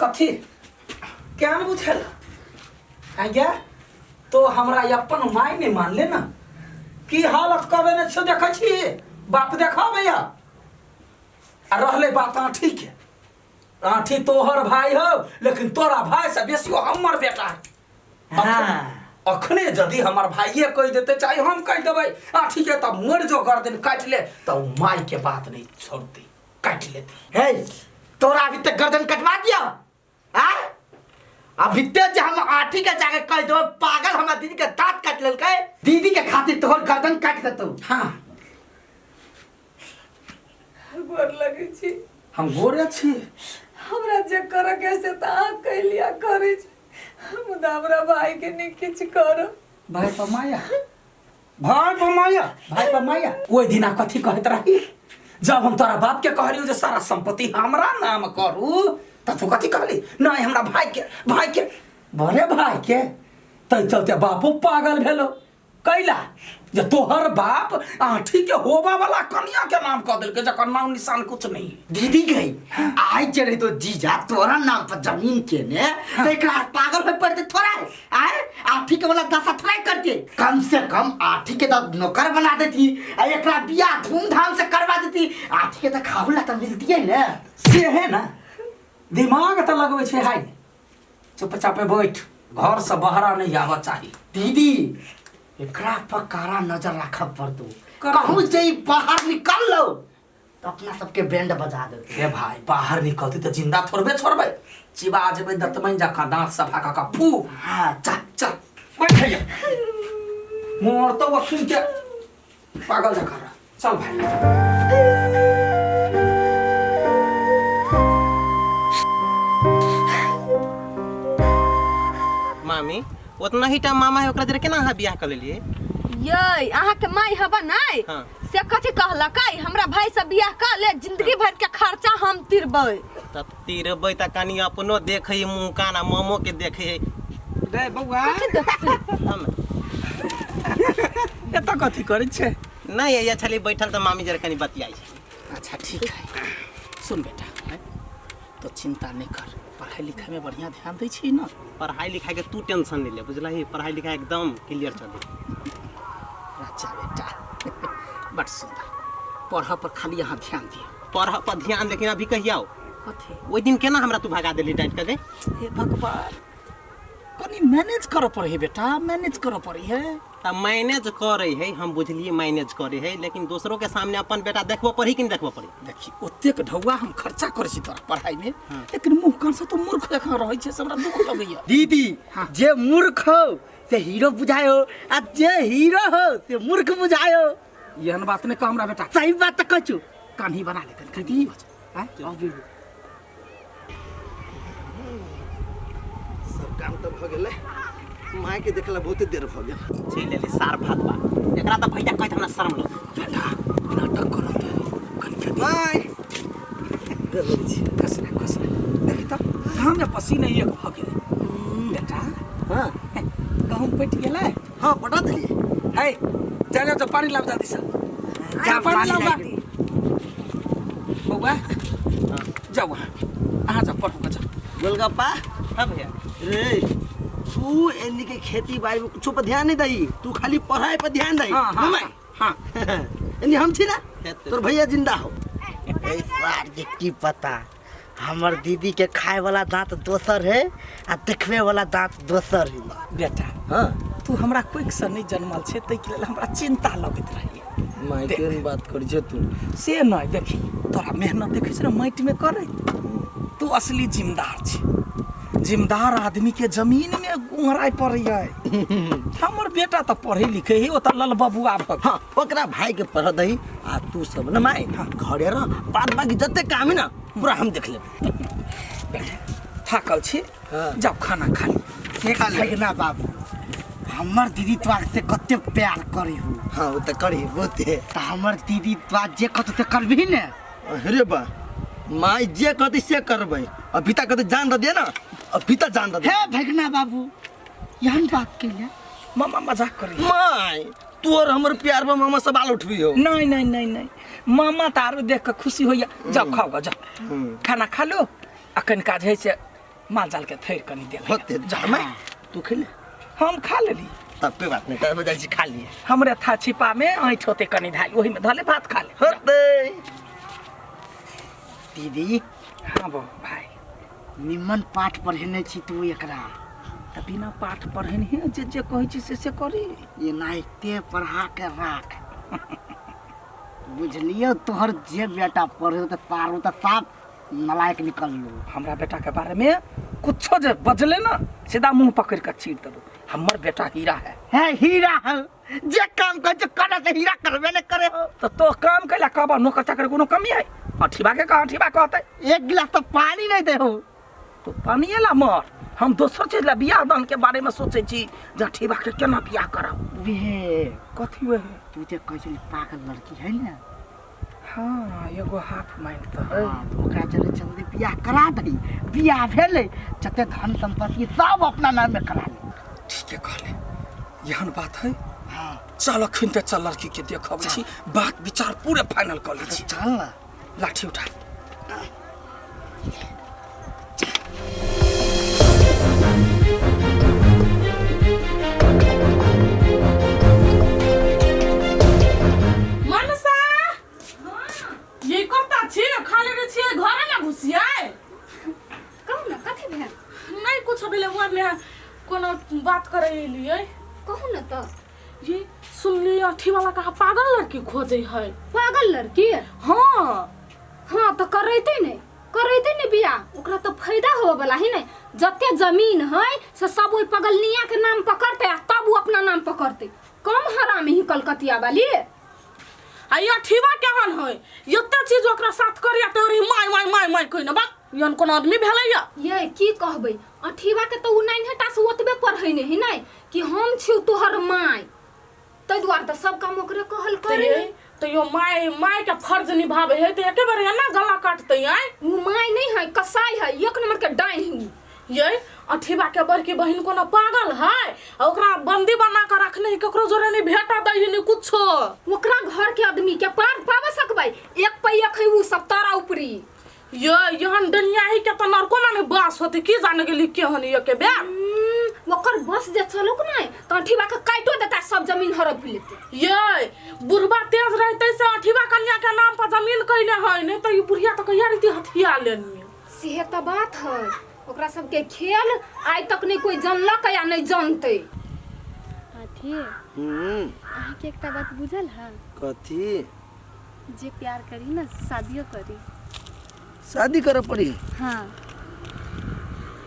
कथी क्या न बुझल आज्ञा तो हमरा अपन माय नहीं मान ले ना की हालत कबे ने छो देखै छी बाप देखा भैया आ रहले बात ठीक है आठी तोहर भाई हो लेकिन तोरा भाई से बेसी हमर बेटा है अखने यदि हमार भाइये कह देते चाहे हम कह देबै आठी के तब मर जो गर्दन काट ले तो माई के बात नहीं छोड़ती काट लेती हे तोरा अभी तक गर्दन कटवा दिया हैं अभी तक हम आठी के जाके कह दो पागल हमरा दीदी के दांत काट लेलकै दीदी के खातिर तोहर गर्दन काट देतौ हां गोर लगे छी हम गोरे छी हमरा जे कर के से ता कहलिया करे छी मुदा हमरा भाई के नहीं किछ करो भाई पमाया भाई पमाया ओइ दिना कथी कहत रही जब हम तोरा बाप के कहलियो जे सारा संपत्ति हमरा नाम करू त तू कथी कहली नहीं हमरा भाई के बड़े भाई के तै चलते बापू पागल भेलो कैला जे तोहर बाप आठी के होबा वाला कन्या के नाम कह देलके जकर नाम निशान कुछ नहीं दीदी गई आई चले तो जीजा तोरा नाम पर जमीन के ने तो एकरा पागल होय पड़ते थोड़ा आए आठी के वाला दशा थोड़ा करके कम से कम आठी के तो नौकर बना देती आ एकरा बियाह धूमधाम से करवा देती आठी के तो खावला त मिलती है ना से है ना दिमाग त लगबै छै हाय चुपचाप बैठ घर से बाहर नहीं आवा चाहिए दीदी एकरा पर कारा नजर रखब पड़तो कहूं जे बाहर निकल लो तो अपना सबके बैंड बजा देते हे भाई बाहर निकलती तो जिंदा थोड़बे छोड़बे चिबा जेबे दतमन जका दांत सफा का फू हां चल चल बैठ जा मोर तो वकील के पागल जका चल भाई मामी उतना ही टाइम मामा है ओकरा जरे केना अहाँ बियाह कर लेलिए ये अहाँ के माई हबा नहीं हां से कथि कहलकै हमरा भाई से बियाह कर ले जिंदगी भर के खर्चा हम तिरबै त तिरबै त कनी अपनो देखै मुंह कान आ मामो के देखै रे बौआ हम एत कथी करै छै नहीं ये छली बैठल त मामी जरे कनी बतियाई छै अच्छा ठीक है सुन बेटा तो चिंता नहीं कर पढ़ाई लिखाई में बढ़िया ध्यान दै छी ना पढ़ाई लिखाई के तू टेंशन नहीं ले बुझलही पढ़ाई लिखाई एकदम क्लियर चले अच्छा बेटा बड़ सुंदर पढ़ा पर खाली यहाँ ध्यान दियो पढ़ पर ध्यान लेकिन अभी कहियाओ कथी ओइ दिन केना हमरा तू भगा देली डांट के हे भगवान कनी मैनेज करो पड़ी बेटा मैनेज करो पड़ी है त मैनेज करे है हम बुझलिए मैनेज करे है लेकिन दूसरों के सामने अपन बेटा देखबो पड़ी कि नहीं देखबो पड़ी देखी ओतेक ढौआ हम खर्चा करे छी तोरा पढ़ाई में लेकिन मुंह कान से तो मूर्ख देखा रहै छै हमरा दुख लगैया दीदी जे मूर्ख हो से हीरो बुझायो आ जे हीरो हो से मूर्ख बुझायो एहन बात नहीं कह हमरा बेटा सही बात त कहछु कान्ही बना ले कथी हैं अब सब काम तो भ गेलै माय के देखला बहुते देर भ गेल छै लेली सार भात बा एकरा त भैया कहत हमरा शर्म लग बेटा नाटक करो कन्या माय कसना देखी तो हम में पसीना एक भ गेल बेटा हां कहूं पट गेलै हां पटा देलिए हे जा तो पानी लाव जल्दी से जा पानी लाव बाटी बउआ जाओ वहां जा पढ़ो जा गोलगप्पा हां भैया रे तू एनी के खेती बाड़ी में कुछ पर ध्यान नहीं दई तू खाली पढ़ाई पर ध्यान दई हां एनी हम छी ना तोर भैया जिंदा हो ए सार के की पता हमर दीदी के खाए वाला दांत दोसर है आ देखवे वाला दांत दोसर है बेटा हां तू हमरा कोई से नहीं जन्मल छे तै के लेल हमरा चिंता लगत रही माय के बात कर जे तू से नहीं देखी तोरा मेहनत देखै छै ना माटि में करे तू असली जिम्मेदार छे जिम्मेदार आदमी के जमीन में उंगराई पड़ै हमर बेटा तो पढ़े लिखे ही ओत लल बबुआ हां ओकरा भाई के पढ़ दई आ तू सब न माय घरे रह बाद बाकी जते काम है ना पूरा हम देख लेब बेटा थाकल छी जाओ खाना खा ले खा ले ना बाबू हमर दीदी तोरा से कते प्यार करी हो हां ओ त करी बहुते त हमर दीदी तोरा जे कत से करबी ने अरे बा माय जे कहते से करबै अभी तक कहते जान दे ना अभी तक जान दे हे भगना बाबू यहन बात के ले मामा मजाक करी माय तोर हमर प्यार में मामा सवाल उठबी हो नहीं नहीं नहीं नहीं मामा तारो देख के खुशी होइया जाओ खाओ जाओ खाना खा लो अखन काज है से माल जाल के थैर कनी दे होते जमाई तू खेले हम खा लेली तब पे बात नहीं तब बजाय से खा लिए हमरे था छिपा में ऐठ होते कनी धाई ओही में धले भात खा ले होते दीदी हाँ बो भाई निमन पाठ पढ़ेने छी तू एकरा त बिना पाठ पढ़ेन ही जे जे कहै छी से करी ये नाइते पढ़ा के राख बुझलियो तोहर जे बेटा पढ़े तो तारू तो साफ नलायक निकल लो हमरा बेटा के बारे में कुछो जे बजले ना सीधा मुंह पकड़ के चीर दबो हमर बेटा हीरा है हीरा है जे काम कर जे करे तो हीरा करबे न करे हो तो काम कैला कहबा नौकर चाकर कोनो कमी है अठीबा के कहा अठीबा कहते एक गिलास तो पानी नहीं दे हो तो पानी ला मर हम दोसर चीज ला बियाह दान के बारे में सोचे छी जे अठीबा के केना बियाह करब वे कथी वे तू जे कहै पागल लड़की है ना हाँ एगो हाफ माइंड तो है तो ओकरा चले जल्दी बियाह करा दही बियाह भेले जते धन संपत्ति सब अपना नाम में करा ले ठीक है कहले यहन बात है हाँ चल अखन ते चल लड़की के देखब छी बात विचार पूरे फाइनल कर ली छी चल ना लाठी उठा मनसा ये करता छी खाले रे छी घर ना घुसियाए कहू ना कथी भेल नहीं कुछ भेले हुआ में कोनो बात करे लिए कहू ना तो ये सुनली अठी वाला कहा पागल लड़की खोजे है पागल लड़की हाँ हाँ तो करैते नहीं बियाह ओकरा तो फायदा होवे वाला ही नहीं जते जमीन है से सब ओई पगलनिया के नाम पकड़ते आ तब वो अपना नाम पकड़ते कम हरामी ही कलकतिया वाली आई अठीवा केहन है एते चीज ओकरा साथ करिया तोरी माय कोई ना बा यन कोन आदमी भेलैया ये की कहबै अठीवा के तो उ नहीं हटा से ओतबे पढ़ै नहीं नहीं कि हम छी तोहर माय तै दुआर त सब काम ओकरे कहल करे तो यो माय के फर्ज निभावे है तो एके बार ना गला काटते आई उ माय नहीं है कसाई है एक नंबर के डाइन है ये अठीबा के बड़की बहन कोनो पागल है ओकरा बंदी बना के रखने है ककरो जोरे नहीं भेटा दै है नहीं कुछो ओकरा घर के आदमी के पार पावे सकबै एक पैया खैबू सब तारा ऊपरी ये यहन दुनिया ही के तो नरको माने बास होते की जाने के लिए के हनी के बे ओकर बस जे चलो को नहीं तो अठीबा के काटो देता सब जमीन हड़प लेते ये बुढ़वा तेज रहते से अठीबा कन्या के नाम पर जमीन कइले है नहीं तो ये बुढ़िया तो कहिया रीति हथिया लेनी सेहे त बात है ओकरा सब के खेल आज तक नहीं कोई जानलक या नहीं जानते हाथी अहाँ के एकटा बात बुझल है कथी जे प्यार करी ना शादियो करी शादी करे पड़ी हाँ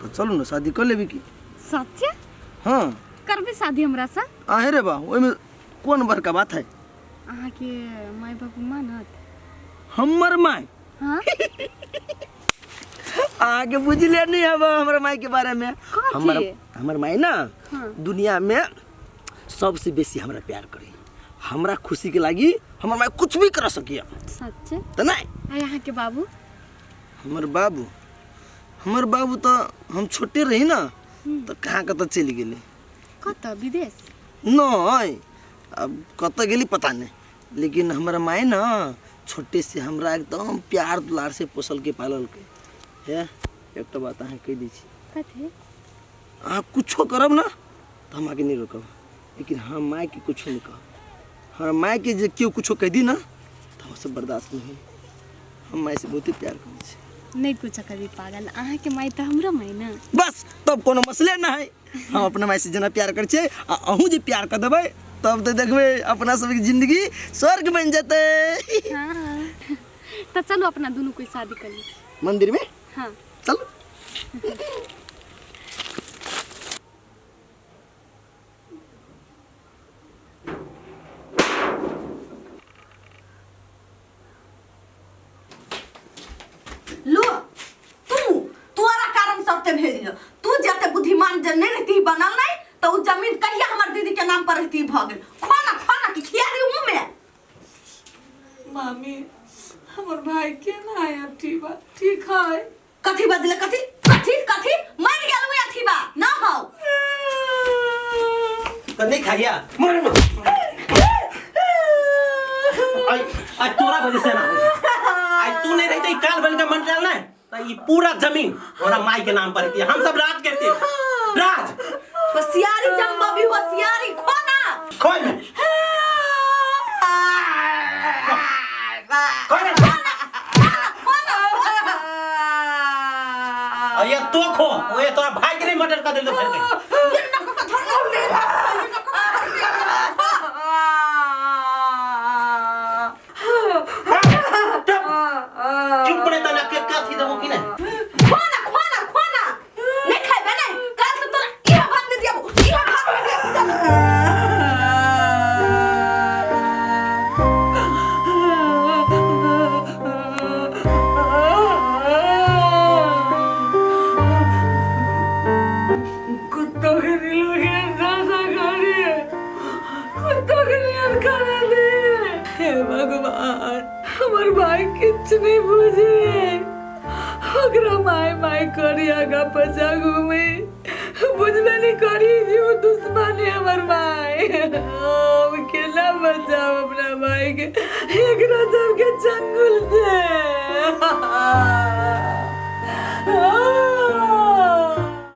तो चलो ना शादी कर लेबी की सच्चे हाँ करबे शादी हमरा से आहे रे बा ओइ में कौन बड़का बात है अहाँ के माय बाबू मानत हमर माय हाँ आगे बुझले नहीं अब हमर माय के बारे में हमर माय ना हाँ। दुनिया में सबसे बेसी हमरा प्यार करी हमरा खुशी के लागी हमर माय कुछ भी कर सकिया सच्चे त नहीं आ यहाँ के बाबू हमर बाबू तो हम छोटे रही ना तो कहाँ कत चली गेली कत विदेश नहीं अब कत गेली पता नहीं लेकिन हमारा माय ना छोटे से हमरा एकदम प्यार दुलार से पोसल के पालल के है एक तो बात अहाँ कह दी कथे अहाँ कुछो करब ना तो हम आगे नहीं रोकब लेकिन हम माय के कुछो नहीं कहब हमारा माय के जे क्यों कुछो कह दी ना तो हमसे बर्दाश्त नहीं हम माय से बहुत ही प्यार करै छी नहीं कुछ कभी पागल अहाँ के माय तो हमरो माय ना बस तब कोनो मसले ना है हम अपना माय से जना प्यार कर छे आ अहूँ जे प्यार कर देबै तब तो देखबे अपना सबके जिंदगी स्वर्ग बन जाते हाँ तो चलो अपना दोनों कोई शादी कर ली मंदिर में हाँ चलो लो तोरा कारण सबते भेल तू जते बुद्धिमान जन नहीं रहती बनल नहीं तो उ जमीन कहिया हमर दीदी के नाम पर रहती भ गेल खाना की खिया दी मुंह में मामी हमर भाई के ना है अठीबा ठीक है कथी बदले कथी कथी कथी मर गेल हुए अठीबा ना हो तो नहीं खाइया मर आज तोरा वजह से ना आज तू नहीं रहती काल बन का मन डालना तो ये पूरा जमीन हमारा माई के नाम पर रहती है। हम सब राज करते हैं। राज होशियारी जम्बा भी होशियारी खोना खोल में खोल में और ये तो खो ये तोरा भाई के नहीं मर्डर कर दिल तो फिर चुप पड़े तना के कथी दमो कि नहीं खोना खोना खोना नहीं खाइबे नहीं काल से तोरा इहा भात दे दियाबो इहा भात दे कुत्तों के दिलों के दासा गाड़ी कुत्तों के लिए खाना दे हे भगवान हमार भाई किछ नहीं बुझे ओकरा माय माय करी आगा पचा घूमे बुझबे नहीं करी जीव दुश्मन है हमार माय हम केला बचाओ अपना भाई के एकरा सबके चंगुल से